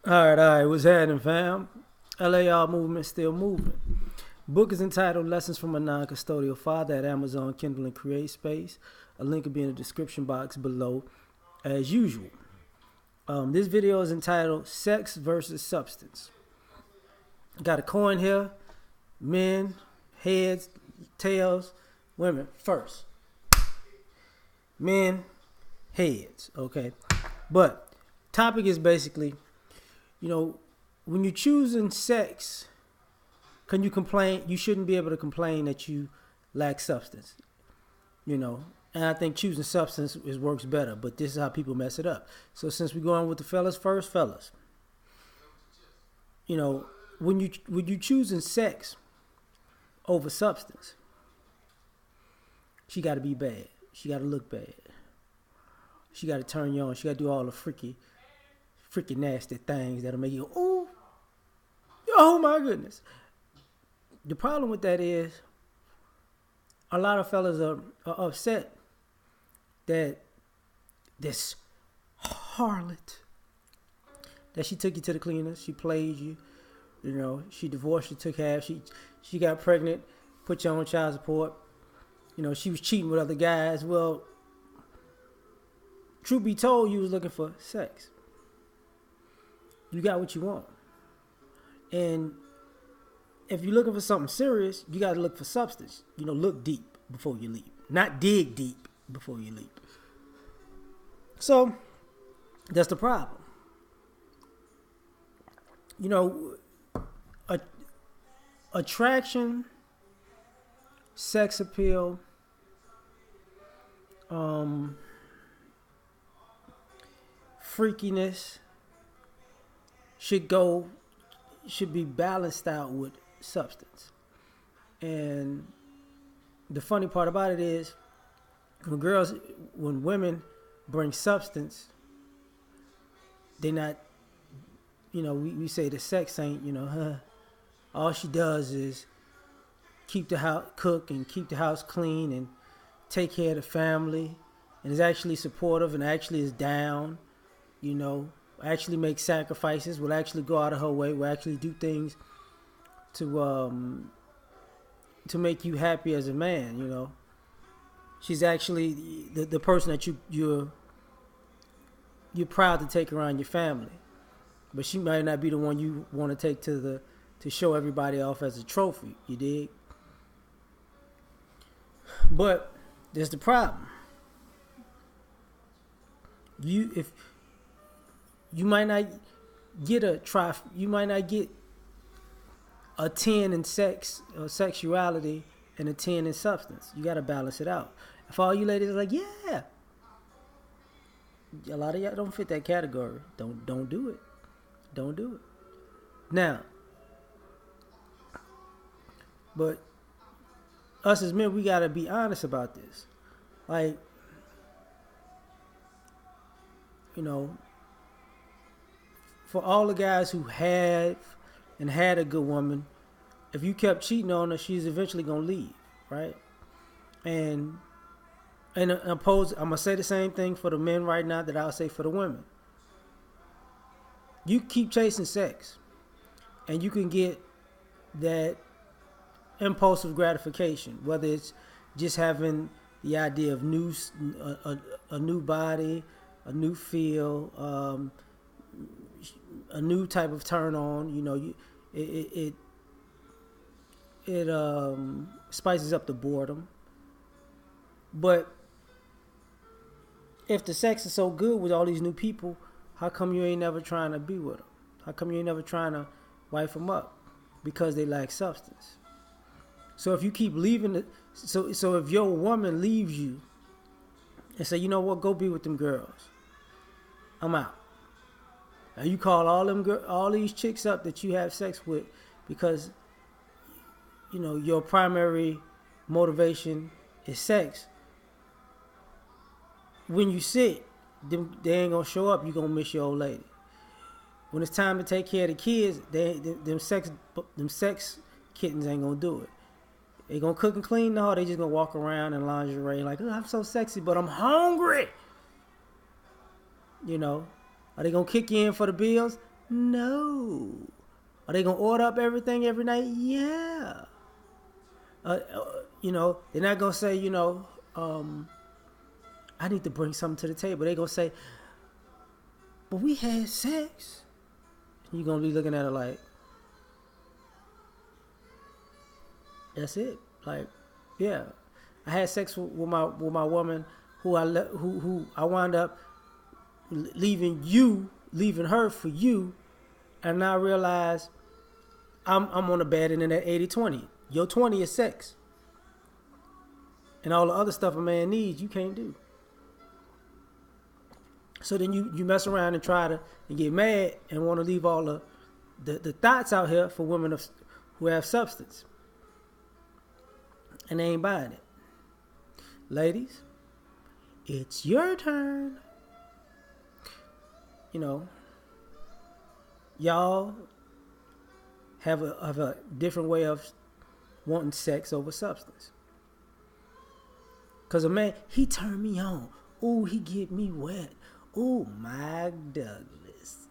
All right. What's happening, fam? L.A.R. movement still moving. Book is entitled Lessons from a Non-Custodial Father at Amazon, Kindle, and Create Space. A link will be in the description box below, as usual. This video is entitled Sex versus Substance. Got a coin here. Men, heads, tails, women first. Men, heads, okay? But topic is basically, when you're choosing sex, can you complain? You shouldn't be able to complain that you lack substance, And I think choosing substance works better, but this is how people mess it up. So since we're going with the fellas first, when you choosing sex over substance, she got to be bad. She got to look bad. She got to turn you on. She got to do all the freaky nasty things that'll make you go, oh my goodness. The problem with that is a lot of fellas are upset that this harlot, that she took you to the cleaners, she played you, she divorced you, took half, she got pregnant, put you on child support, she was cheating with other guys. Well, truth be told, you was looking for sex. You got what you want. And if you're looking for something serious, you got to look for substance. Look deep before you leap. Not dig deep before you leap. So, that's the problem. Attraction, sex appeal, freakiness should be balanced out with substance. And the funny part about it is when women bring substance, they not, we say the sex ain't, all she does is keep the house, cook and keep the house clean and take care of the family, and is actually supportive and actually is down, actually make sacrifices, will actually go out of her way, will actually do things to make you happy as a man. She's actually the person that you're proud to take around your family, but she might not be the one you want to take to show everybody off as a trophy. You dig? But there's the problem. You might not get you might not get a 10 in sex or sexuality and a 10 in substance. You got to balance it out. If all you ladies are like, yeah, a lot of y'all don't fit that category. Don't do it. Don't do it. Now, but us as men, we got to be honest about this. Like, for all the guys who had a good woman, if you kept cheating on her, she's eventually gonna leave, right? And I'm gonna say the same thing for the men right now that I'll say for the women. You keep chasing sex, and you can get that impulsive gratification, whether it's just having the idea of a new body, a new feel, a new type of turn on. It spices up the boredom. But if the sex is so good with all these new people, how come you ain't never trying to be with them? How come you ain't never trying to wife them up? Because they lack substance. So if you keep leaving so if your woman leaves you and say, you know what, go be with them girls, I'm out. Now you call all these chicks up that you have sex with because your primary motivation is sex. When you sick, they ain't gonna show up. You gonna miss your old lady. When it's time to take care of the kids, them sex kittens ain't gonna do it. They gonna cook and clean? No, they just gonna walk around in lingerie like, oh, I'm so sexy, but I'm hungry. Are they gonna kick you in for the bills? No. Are they gonna order up everything every night? Yeah. They're not gonna say, I need to bring something to the table. They're gonna say, but we had sex. You're gonna be looking at it like, that's it. Like, yeah, I had sex with my woman who I wound up leaving her for you, and now I realize I'm on the bad end of that 80-20. Your 20 is sex, and all the other stuff a man needs you can't do. So then you mess around and try to and get mad and want to leave all the thoughts out here for women who have substance, and they ain't buying it. Ladies, it's your turn. Y'all have a different way of wanting sex over substance. Cause a man, he turned me on. Ooh, he get me wet. Ooh, Mike Douglas.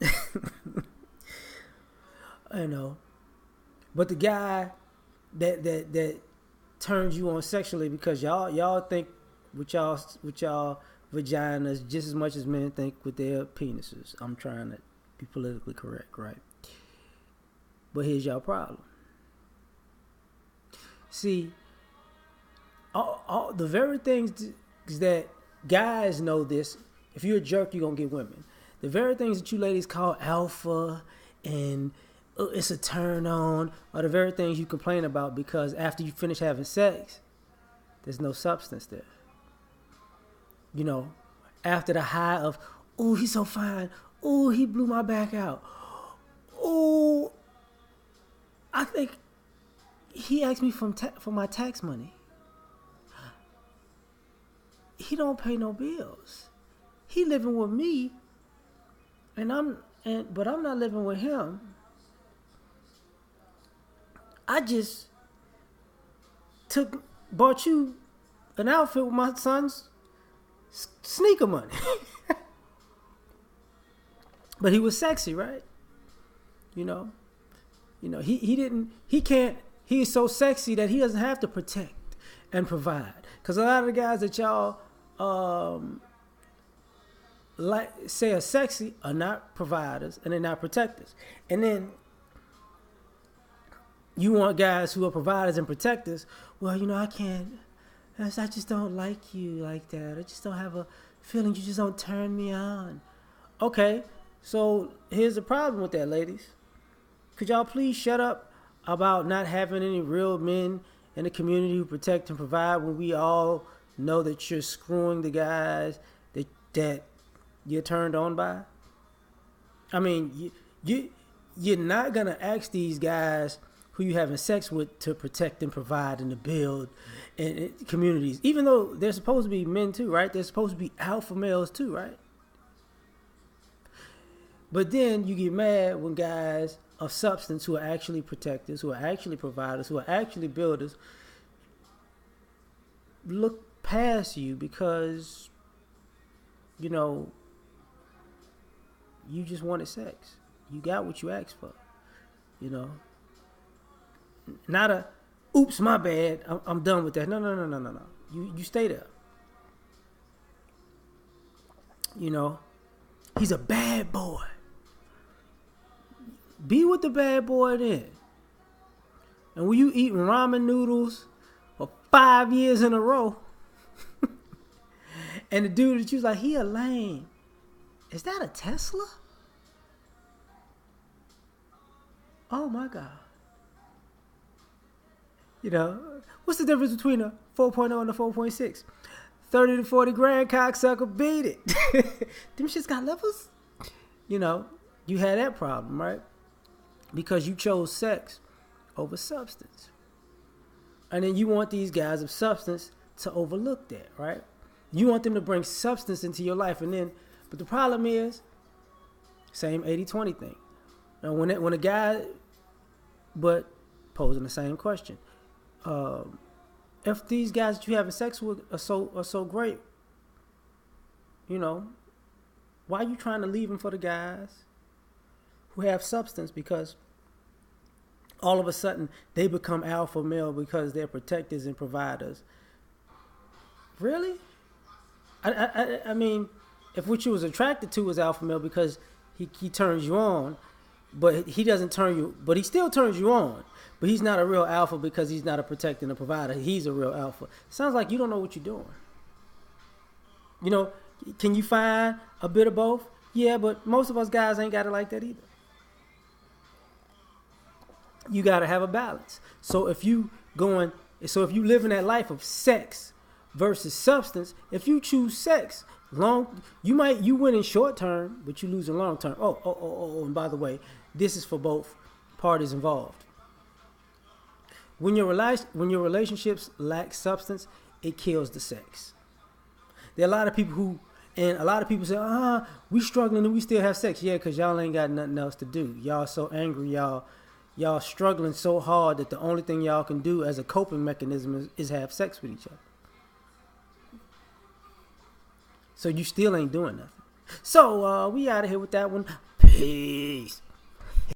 But the guy that turns you on sexually because y'all think with y'all vaginas just as much as men think with their penises. I'm trying to be politically correct, right? But here's y'all problem. See, all the very things that guys know this. If you're a jerk, you're gonna get women. The very things that you ladies call alpha and it's a turn on are the very things you complain about because after you finish having sex, there's no substance there. After the high of, oh, he's so fine. Oh, he blew my back out. Oh, I think he asked me for my tax money. He don't pay no bills. He living with me, but I'm not living with him. I just bought you an outfit with my son's sneaker money. But he was sexy, right? He is so sexy that he doesn't have to protect and provide. Because a lot of the guys that y'all say are sexy are not providers and they're not protectors. And then you want guys who are providers and protectors. Well, I can't. I just don't like you like that. I just don't have a feeling. You just don't turn me on. Okay, so here's the problem with that, ladies. Could y'all please shut up about not having any real men in the community who protect and provide when we all know that you're screwing the guys that you're turned on by? I mean, you're not going to ask these guys who you having sex with to protect and provide and to build in communities, even though they're supposed to be men too, right? They're supposed to be alpha males too, right? But then you get mad when guys of substance who are actually protectors, who are actually providers, who are actually builders, look past you because, you just wanted sex. You got what you asked for, Not a, oops, my bad, I'm done with that. No. You stay there. He's a bad boy. Be with the bad boy then. And when you eating ramen noodles for 5 years in a row, and the dude that you was like, he a lame. Is that a Tesla? Oh my God. What's the difference between a 4.0 and a 4.6? 30 to 40 grand, cocksucker, beat it. Them shits got levels. You had that problem, right? Because you chose sex over substance. And then you want these guys of substance to overlook that, right? You want them to bring substance into your life. But the problem is, same 80-20 thing. Now, when a guy, but posing the same question, if these guys that you having sex with are so great, why are you trying to leave them for the guys who have substance because all of a sudden they become alpha male because they're protectors and providers. Really? I mean, if what you was attracted to was alpha male because he turns you on, but he doesn't turn you, but he still turns you on. But he's not a real alpha because he's not a protector and a provider. He's a real alpha. Sounds like you don't know what you're doing. You know, can you find a bit of both? Yeah, but most of us guys ain't got it like that either. You got to have a balance. So if you living that life of sex versus substance, if you choose sex, you win in short term, but you lose in long term. Oh, and by the way, this is for both parties involved. When your relationships lack substance, it kills the sex. There are a lot of people say, we struggling and we still have sex. Yeah, because y'all ain't got nothing else to do. Y'all so angry, y'all struggling so hard that the only thing y'all can do as a coping mechanism is have sex with each other. So you still ain't doing nothing. So we out of here with that one. Peace.